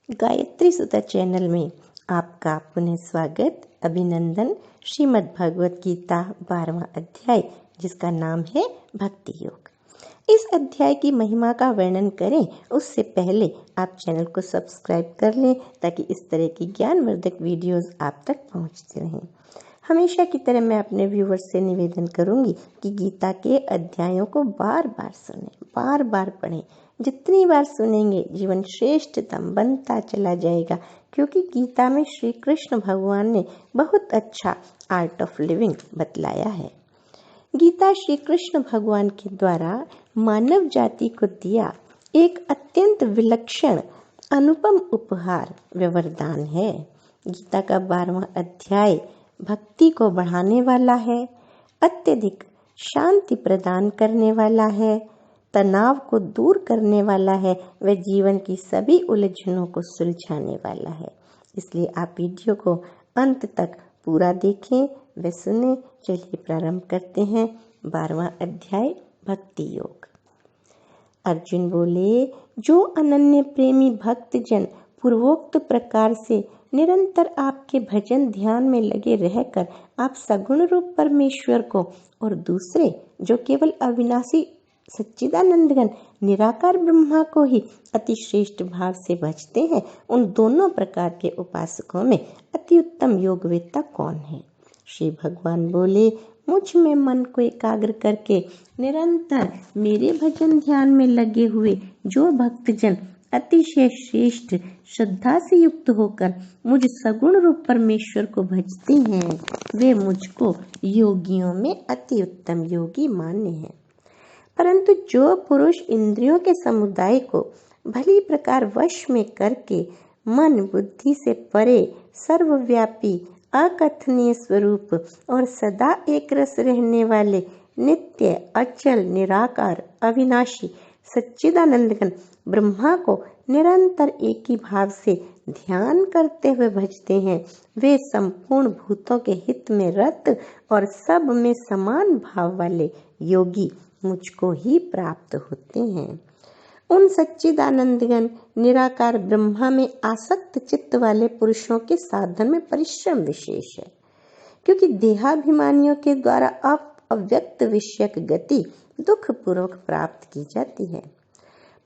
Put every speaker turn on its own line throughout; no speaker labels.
गायत्री सुधा channel में आपका पुनः स्वागत, अभिनंदन। श्रीमद् भगवत गीता 12वां अध्याय, जिसका नाम है भक्ति योग। इस अध्याय की महिमा का वर्णन करें उससे पहले आप चैनल को सब्सक्राइब कर लें, ताकि इस तरह की ज्ञानवर्धक वीडियोस आप तक पहुंचते रहें। हमेशा की तरह मैं अपने व्यूवर्स से निवेदन करूंगी कि गीता के अध्यायों को बार बार सुनें, बार बार पढ़ें। जितनी बार सुनेंगे जीवन श्रेष्ठतम बनता चला जाएगा, क्योंकि गीता में श्री कृष्ण भगवान ने बहुत अच्छा आर्ट ऑफ लिविंग बतलाया है। गीता श्री कृष्ण भगवान के द्वारा मानव जाति को दिया एक अत्यंत विलक्षण अनुपम उपहार व वरदान है। गीता का 12वां अध्याय भक्ति को बढ़ाने वाला है, अत्यधिक शांति प्रदान करने वाला है, तनाव को दूर करने वाला है, व जीवन की सभी उलझनों को सुलझाने वाला है। इसलिए आप वीडियो को अंत तक पूरा देखें व सुने। चलिए प्रारंभ करते हैं। 12वां अध्याय भक्ति योग। अर्जुन बोले, जो अनन्य प्रेमी भक्तजन पूर्वोक्त प्रकार से निरंतर आपके भजन ध्यान में लगे रहकर आप सगुण रूप परमेश्वर को और दूसरे जो केवल अविनाशी सच्चिदानंदघन निराकार ब्रह्मा को ही अति श्रेष्ठ भाव से भजते हैं, उन दोनों प्रकार के उपासकों में अति उत्तम योगवेत्ता कौन है? श्री भगवान बोले, मुझ में मन को एकाग्र करके निरंतर मेरे भजन ध्यान में लगे हुए जो भक्तजन अतिशय श्रेष्ठ श्रद्धा से युक्त होकर मुझ सगुण रूप परमेश्वर को भजते हैं, वे मुझको योगियों में अति उत्तम योगी मान्य हैं। परंतु जो पुरुष इंद्रियों के समुदाय को भली प्रकार वश में करके मन बुद्धि से परे सर्वव्यापी अकथनीय स्वरूप और सदा एक रस रहने वाले नित्य अचल निराकार अविनाशी सच्चिदानंदघन ब्रह्मा को निरंतर एक ही भाव से ध्यान करते हुए भजते हैं, वे संपूर्ण भूतों के हित में रत और सब में समान भाव वाले योगी मुझको ही प्राप्त होते हैं। उन सच्चिदानंदघन निराकार ब्रह्मा में आसक्त चित्त वाले पुरुषों के साधन में परिश्रम विशेष है, क्योंकि देहाभिमानियों के द्वारा अव्यक्त विषयक गति दुख पूर्वक प्राप्त की जाती है।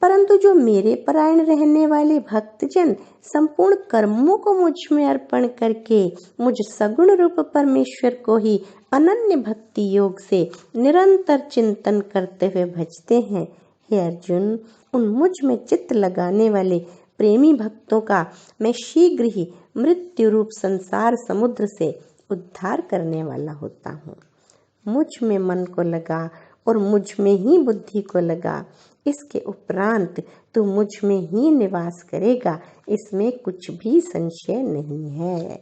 परंतु जो मेरे परायण रहने वाले भक्तजन संपूर्ण कर्मों को मुझ में अर्पण करके मुझ सगुण रूप परमेश्वर को ही अनन्य भक्ति योग से निरंतर चिंतन करते हुए भजते हैं, हे अर्जुन, उन मुझ में चित्त लगाने वाले प्रेमी भक्तों का मैं शीघ्र ही मृत्यु रूप संसार समुद्र से उद्धार करने वाला होता हूँ। मुझ में मन को लगा और मुझ में ही बुद्धि को लगा, इसके उपरांत तू मुझ में ही निवास करेगा, इसमें कुछ भी संशय नहीं है।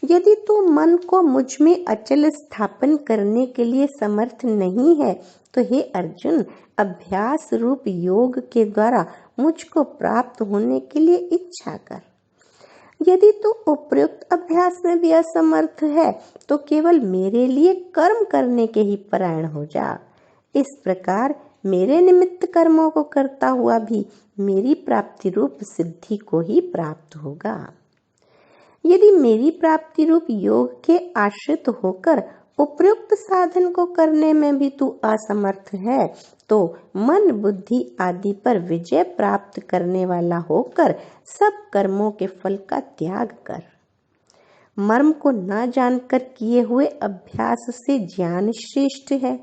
यदि तू मन को मुझ में अचल स्थापन करने के लिए समर्थ नहीं है, तो हे अर्जुन, अभ्यास रूप योग के द्वारा मुझको प्राप्त होने के लिए इच्छा कर। यदि तू उपयुक्त अभ्यास में भी असमर्थ है, तो केवल मेरे लिए कर्म करने के ही परायण हो जा। इस प्रकार मेरे निमित्त कर्मों को करता हुआ भी मेरी प्राप्ति रूप सिद्धि को ही प्राप्त होगा। यदि मेरी प्राप्ति रूप योग के आश्रित होकर उपयुक्त साधन को करने में भी तू असमर्थ है, तो मन बुद्धि आदि पर विजय प्राप्त करने वाला होकर सब कर्मों के फल का त्याग कर। मर्म को न जानकर किए हुए अभ्यास से ज्ञान श्रेष्ठ है,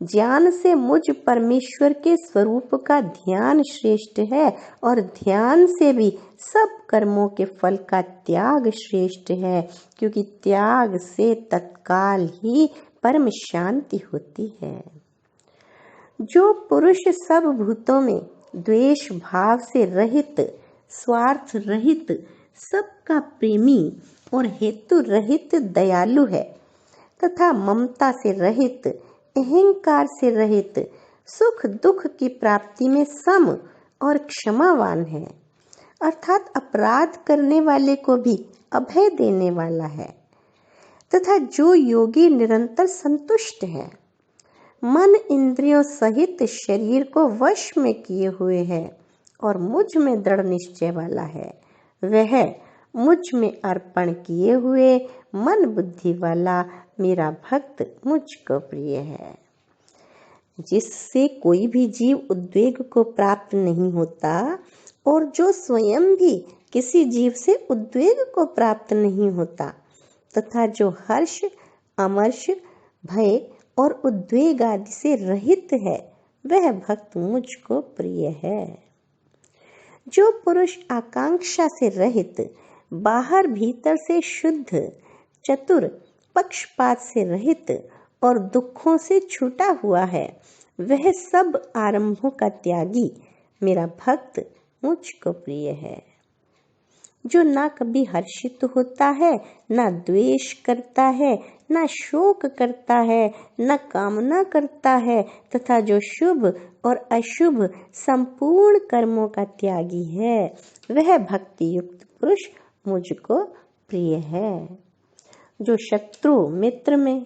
ज्ञान से मुझ परमेश्वर के स्वरूप का ध्यान श्रेष्ठ है, और ध्यान से भी सब कर्मों के फल का त्याग श्रेष्ठ है, क्योंकि त्याग से तत्काल ही परम शांति होती है। जो पुरुष सब भूतों में द्वेष भाव से रहित, स्वार्थ रहित, सबका प्रेमी और हेतु रहित दयालु है, तथा ममता से रहित, अहंकार से रहित, सुख दुख की प्राप्ति में सम और क्षमावान है, अर्थात अपराध करने वाले को भी अभय देने वाला है, तथा जो योगी निरंतर संतुष्ट है, मन इंद्रियों सहित शरीर को वश में किए हुए है और मुझ में दृढ़ निश्चय वाला है, वह मुझ में अर्पण किए हुए मन बुद्धि वाला मेरा भक्त मुझको प्रिय है। जिससे कोई भी जीव उद्वेग को प्राप्त नहीं होता और जो स्वयं भी किसी जीव से उद्वेग को प्राप्त नहीं होता तथा जो हर्ष, अमर्ष, भय और उद्वेग आदि से रहित है, वह भक्त मुझको प्रिय है। जो पुरुष आकांक्षा से रहित, बाहर भीतर से शुद्ध, चतुर, पक्षपात से रहित और दुखों से छूटा हुआ है, वह सब आरंभों का त्यागी मेरा भक्त मुझको प्रिय है। जो ना कभी हर्षित होता है, ना द्वेष करता है, ना शोक करता है, न कामना करता है तथा जो शुभ और अशुभ संपूर्ण कर्मों का त्यागी है, वह भक्ति युक्त पुरुष मुझको प्रिय है। जो शत्रु मित्र में,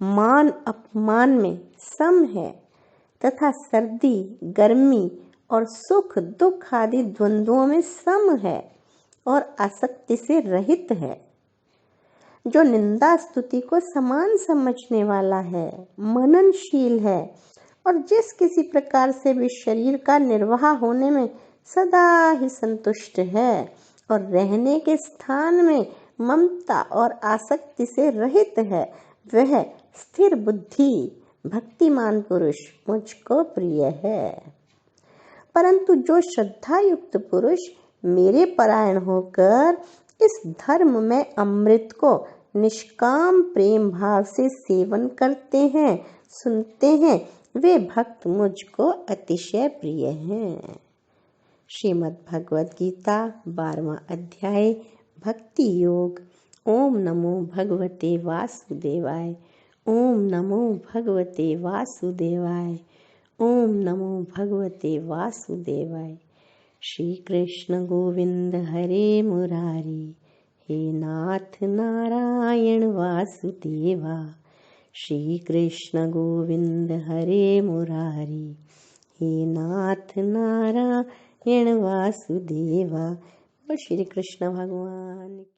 मान अपमान में सम है तथा सर्दी गर्मी और सुख दुख आदि द्वंद्वों में सम है और आसक्ति से रहित है। जो निंदा स्तुति को समान समझने वाला है, मननशील है और जिस किसी प्रकार से भी शरीर का निर्वाह होने में सदा ही संतुष्ट है और रहने के स्थान में ममता और आसक्ति से रहित है, वह स्थिर बुद्धि भक्तिमान पुरुष मुझको प्रिय है। परंतु जो श्रद्धा युक्त पुरुष मेरे परायण होकर इस धर्म में अमृत को निष्काम प्रेम भाव से सेवन करते हैं, सुनते हैं, वे भक्त मुझको अतिशय प्रिय हैं। श्रीमद् भगवद गीता 12वां अध्याय भक्ति योग। ओम नमो भगवते वासुदेवाय। ओम नमो भगवते वासुदेवाय। ओम नमो भगवते वासुदेवाय। श्री कृष्ण गोविंद हरे मुरारी, हे नाथ नारायण वासुदेवा। श्री कृष्ण गोविंद हरे मुरारी, हे नाथ नारायण वासुदेवा। श्री कृष्ण भगवान की